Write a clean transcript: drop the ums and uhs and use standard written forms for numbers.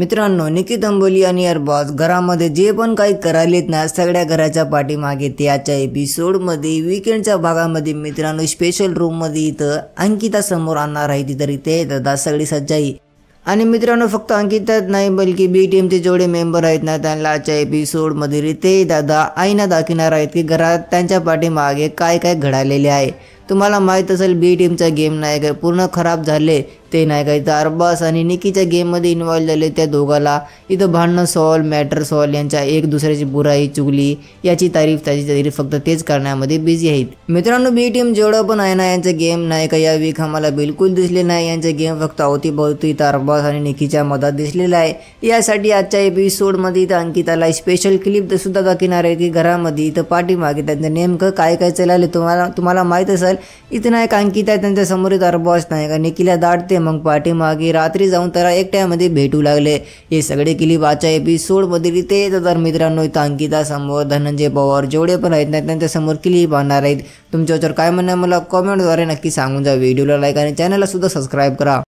मित्रांनो, निकिता अंबोली आणि अरबाज घरामध्ये जे पण काही करायलेत ना, सगळ्या घराच्या पाठीमागे ते आजच्या एपिसोडमध्ये वीकेंडच्या भागामध्ये मित्रांनो स्पेशल रूममध्ये इथं अंकिता समोर आणणार आहे. तिथं इथे दादा सगळी सज्जाई आणि मित्रांनो फक्त अंकिताच नाही बल्कि बी टीमचे जेवढे मेंबर आहेत ना त्यांना आजच्या एपिसोडमध्ये रितेश दादा आईना दाखवणार आहेत की घरात त्यांच्या पाठीमागे काय काय घडालेले आहे. तुम्हाला माहीत असेल बी टीमचा गेम नाही काय पूर्ण खराब झाले ते नाही काय तर अरबाज आणि निकीच्या गेममध्ये इन्व्हॉल्व झाले. त्या दोघाला इथं भांडणं सॉल्व मॅटर सॉल्व यांच्या एक दुसऱ्याची बुराई चुगली याची तारीफ त्याची तारीफ फक्त तेच करण्यामध्ये बिझी आहेत. मित्रांनो बी टीम जेवढं पण आहे ना यांचं गेम नाही का या वीक आम्हाला बिलकुल दिसले नाही. यांचे गेम फक्त अवतीभोवती इथं अरबाज आणि निकीच्या मधात दिसलेला आहे. यासाठी आजच्या एपिसोडमध्ये इथं अंकिताला स्पेशल क्लिप सुद्धा दाखवणार आहे की घरामध्ये इथं पाठीमागे त्यांचं नेमकं काय काय चालले. तुम्हाला माहीत असेल इथं नाही का अंकिता त्यांच्या समोर इथं अरबाज नाही का निकीला दाटते मग पाठीमागे रात्री जाऊन त्याला एकट्यामध्ये भेटू लागले. हे सगळे क्लिप आजच्या एपिसोडमध्ये रितेश तर मित्रांनो इथं अंकिता समोर धनंजय पवार जेवढे पण आहेत ना त्यांच्या समोर क्लिप आणणार आहेत. तुमच्या काय म्हणणं मला कॉमेंटद्वारे नक्की सांगून जा. व्हिडिओला लाईक आणि चॅनलला सुद्धा सबस्क्राईब करा.